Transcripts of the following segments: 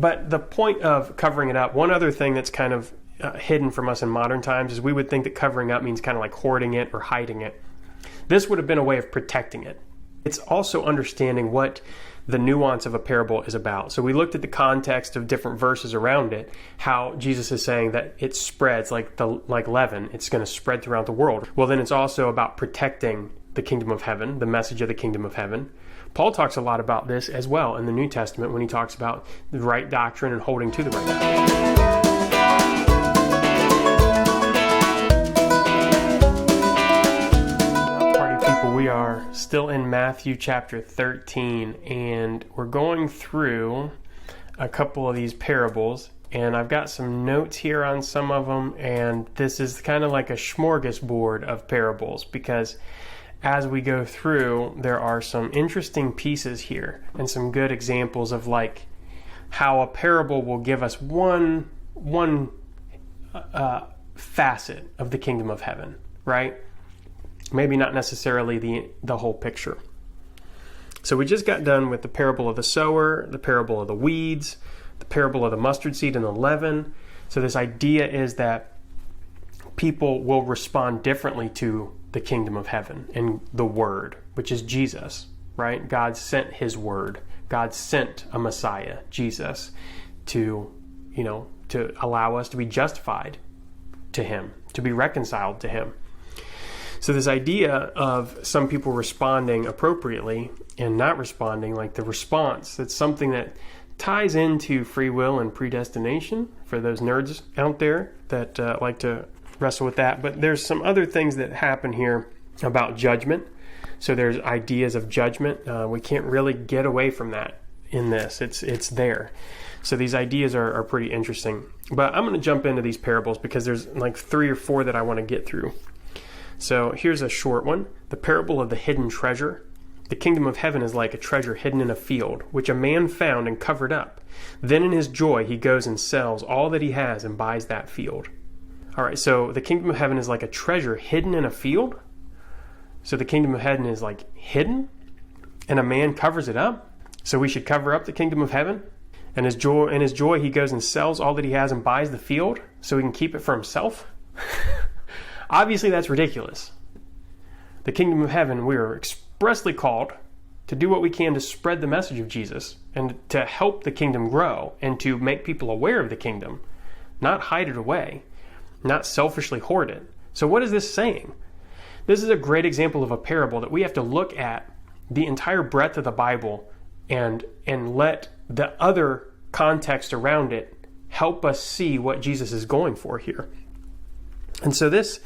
But the point of covering it up, one other thing that's kind of hidden from us in modern times is we would think that covering up means kind of like hoarding it or hiding it. This would have been a way of protecting it. It's also understanding what the nuance of a parable is about. So we looked at the context of different verses around it, how Jesus is saying that it spreads like leaven. It's going to spread throughout the world. Well, then it's also about protecting the kingdom of heaven, the message of the kingdom of heaven. Paul talks a lot about this as well in the New Testament when he talks about the right doctrine and holding to the right doctrine. We are still in Matthew chapter 13, and we're going through a couple of these parables, and I've got some notes here on some of them, and this is kind of like a smorgasbord of parables, because as we go through, there are some interesting pieces here and some good examples of like how a parable will give us one facet of the kingdom of heaven, right? Maybe not necessarily the whole picture. So we just got done with the parable of the sower, the parable of the weeds, the parable of the mustard seed and the leaven. So this idea is that people will respond differently to the kingdom of heaven and the word, which is Jesus, right? God sent his word. God sent a Messiah, Jesus, to allow us to be justified to him, to be reconciled to him. So this idea of some people responding appropriately and not responding, like the response, that's something that ties into free will and predestination for those nerds out there that like to wrestle with that. But there's some other things that happen here about judgment. So there's ideas of judgment. We can't really get away from that in this. It's there. So these ideas are pretty interesting. But I'm going to jump into these parables because there's like 3 or 4 that I want to get through. So here's a short one. The parable of the hidden treasure. The kingdom of heaven is like a treasure hidden in a field, which a man found and covered up. Then in his joy, he goes and sells all that he has and buys that field. All right, so the kingdom of heaven is like a treasure hidden in a field. So the kingdom of heaven is like hidden, and a man covers it up. So we should cover up the kingdom of heaven. And in his joy, he goes and sells all that he has and buys the field so he can keep it for himself. Obviously, that's ridiculous. The kingdom of heaven, we are expressly called to do what we can to spread the message of Jesus and to help the kingdom grow and to make people aware of the kingdom, not hide it away, not selfishly hoard it. So what is this saying? This is a great example of a parable that we have to look at the entire breadth of the Bible and let the other context around it help us see what Jesus is going for here. And so this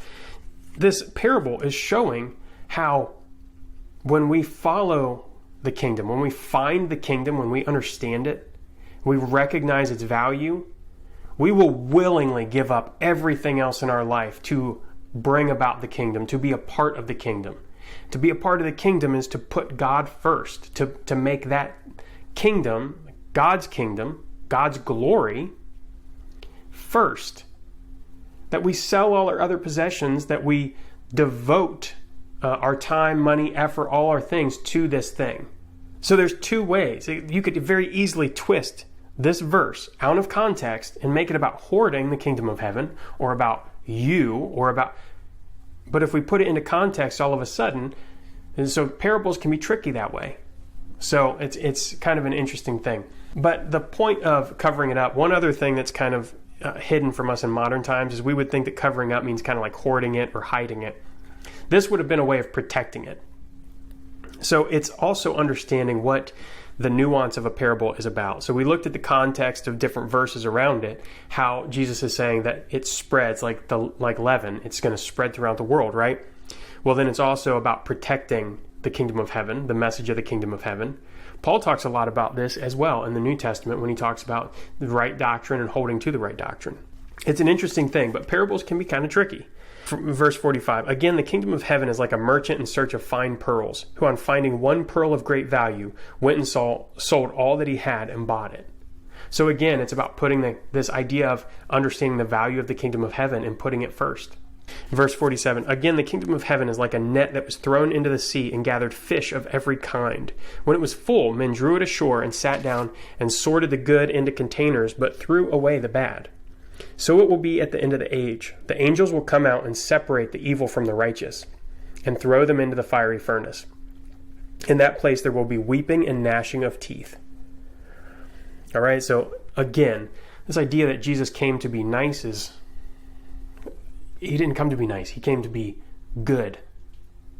parable is showing how when we follow the kingdom, when we find the kingdom, when we understand it, we recognize its value, we will willingly give up everything else in our life to bring about the kingdom, to be a part of the kingdom. To be a part of the kingdom is to put God first, to make that kingdom, God's glory, first. That we sell all our other possessions, that we devote our time, money, effort, all our things to this thing. So there's 2 ways. You could very easily twist this verse out of context and make it about hoarding the kingdom of heaven or about you but if we put it into context all of a sudden, and so parables can be tricky that way. So it's kind of an interesting thing. But the point of covering it up, one other thing that's kind of hidden from us in modern times is we would think that covering up means kind of like hoarding it or hiding it. This would have been a way of protecting it. So it's also understanding what the nuance of a parable is about. So we looked at the context of different verses around it, how Jesus is saying that it spreads like leaven. It's going to spread throughout the world, right? Well, then it's also about protecting the kingdom of heaven, the message of the kingdom of heaven. Paul talks a lot about this as well in the New Testament when he talks about the right doctrine and holding to the right doctrine. It's an interesting thing, but parables can be kind of tricky. Verse 45, again, the kingdom of heaven is like a merchant in search of fine pearls, who on finding one pearl of great value, went and sold all that he had and bought it. So again, it's about putting this idea of understanding the value of the kingdom of heaven and putting it first. Verse 47, again, the kingdom of heaven is like a net that was thrown into the sea and gathered fish of every kind. When it was full, men drew it ashore and sat down and sorted the good into containers, but threw away the bad. So it will be at the end of the age. The angels will come out and separate the evil from the righteous and throw them into the fiery furnace. In that place there will be weeping and gnashing of teeth. All right, so again, this idea that Jesus came to be nice is, he didn't come to be nice. He came to be good.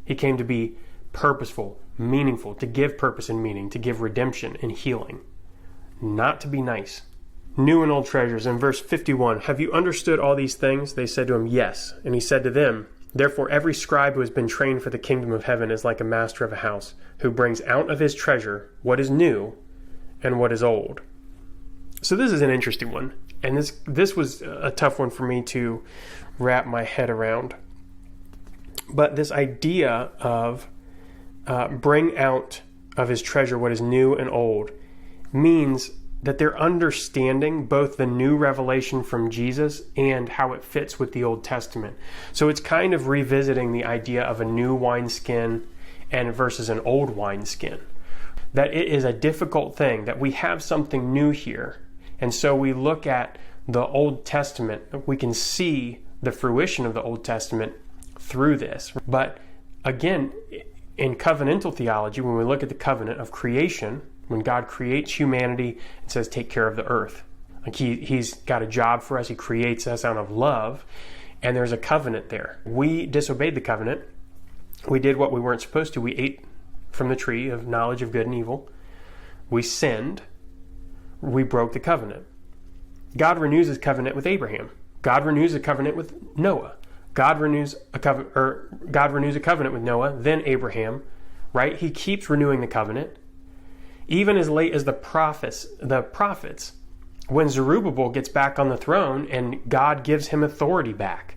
He came to be purposeful, meaningful, to give purpose and meaning, to give redemption and healing, not to be nice. New and old treasures. In verse 51, have you understood all these things? They said to him, yes. And he said to them, therefore every scribe who has been trained for the kingdom of heaven is like a master of a house, who brings out of his treasure what is new and what is old. So this is an interesting one. And this was a tough one for me to wrap my head around. But this idea of bring out of his treasure what is new and old means that they're understanding both the new revelation from Jesus and how it fits with the Old Testament. So it's kind of revisiting the idea of a new wineskin and versus an old wineskin. That it is a difficult thing, that we have something new here. And so we look at the Old Testament, we can see the fruition of the Old Testament through this. But again, in covenantal theology, when we look at the covenant of creation, when God creates humanity and says, take care of the earth. Like he's got a job for us. He creates us out of love. And there's a covenant there. We disobeyed the covenant. We did what we weren't supposed to. We ate from the tree of knowledge of good and evil. We sinned. We broke the covenant. God renews his covenant with Abraham. God renews a covenant with Noah. God renews a covenant with Noah, then Abraham, right? He keeps renewing the covenant. Even as late as the prophets, when Zerubbabel gets back on the throne and God gives him authority back.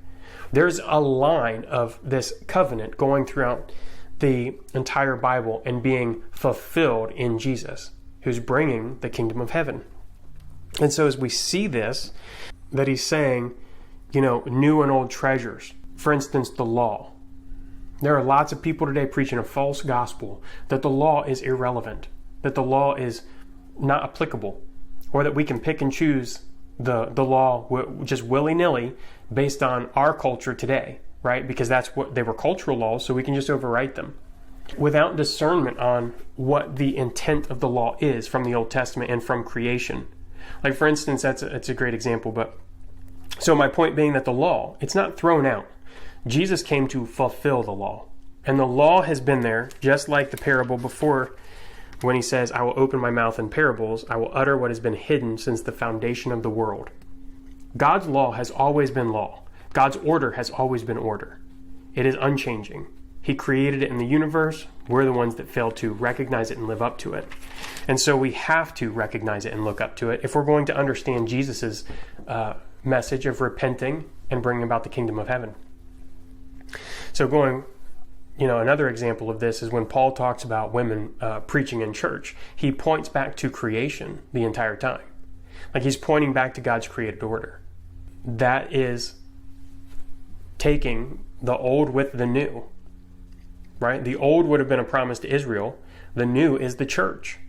There's a line of this covenant going throughout the entire Bible and being fulfilled in Jesus, who's bringing the kingdom of heaven. And so as we see this, that he's saying, new and old treasures. For instance, the law. There are lots of people today preaching a false gospel that the law is irrelevant, that the law is not applicable, or that we can pick and choose the law just willy-nilly based on our culture today, right? Because that's what they were, cultural laws, so we can just overwrite them without discernment on what the intent of the law is from the Old Testament and from creation. Like, for instance, that's a great example, but so my point being that the law, it's not thrown out. Jesus came to fulfill the law, and the law has been there, just like the parable before, when he says, I will open my mouth in parables, I will utter what has been hidden since the foundation of the world. God's law has always been law. God's order has always been order. It is unchanging. He created it in the universe. We're the ones that fail to recognize it and live up to it. And so we have to recognize it and look up to it if we're going to understand Jesus's message of repenting and bringing about the kingdom of heaven. So another example of this is when Paul talks about women preaching in church. He points back to creation the entire time. Like he's pointing back to God's created order. That is taking the old with the new, right? The old would have been a promise to Israel. The new is the church.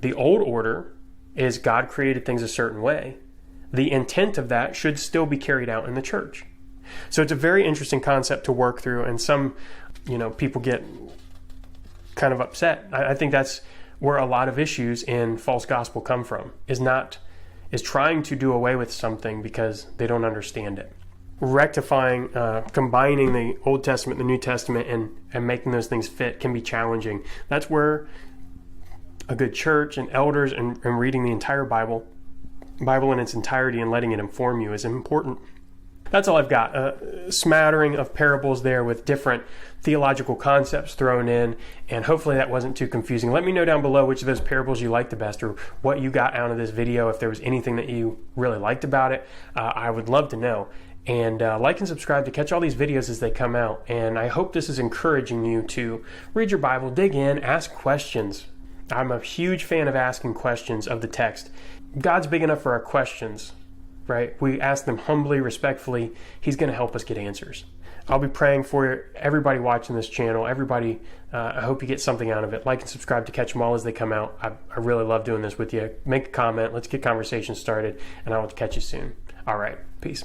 The old order is God created things a certain way. The intent of that should still be carried out in the church. So it's a very interesting concept to work through, and some, people get kind of upset. I think that's where a lot of issues in false gospel come from, is trying to do away with something because they don't understand it. Rectifying, combining the Old Testament, the New Testament, and making those things fit can be challenging. That's where a good church and elders and reading the entire Bible in its entirety and letting it inform you is important. That's all I've got. A smattering of parables there with different theological concepts thrown in, and hopefully that wasn't too confusing. Let me know down below which of those parables you liked the best, or what you got out of this video, if there was anything that you really liked about it. I would love to know. And like and subscribe to catch all these videos as they come out. And I hope this is encouraging you to read your Bible, dig in, ask questions. I'm a huge fan of asking questions of the text. God's big enough for our questions. right? We ask them humbly, respectfully. He's going to help us get answers. I'll be praying for everybody watching this channel. Everybody, I hope you get something out of it. Like and subscribe to catch them all as they come out. I really love doing this with you. Make a comment. Let's get conversation started, and I will catch you soon. All right. Peace.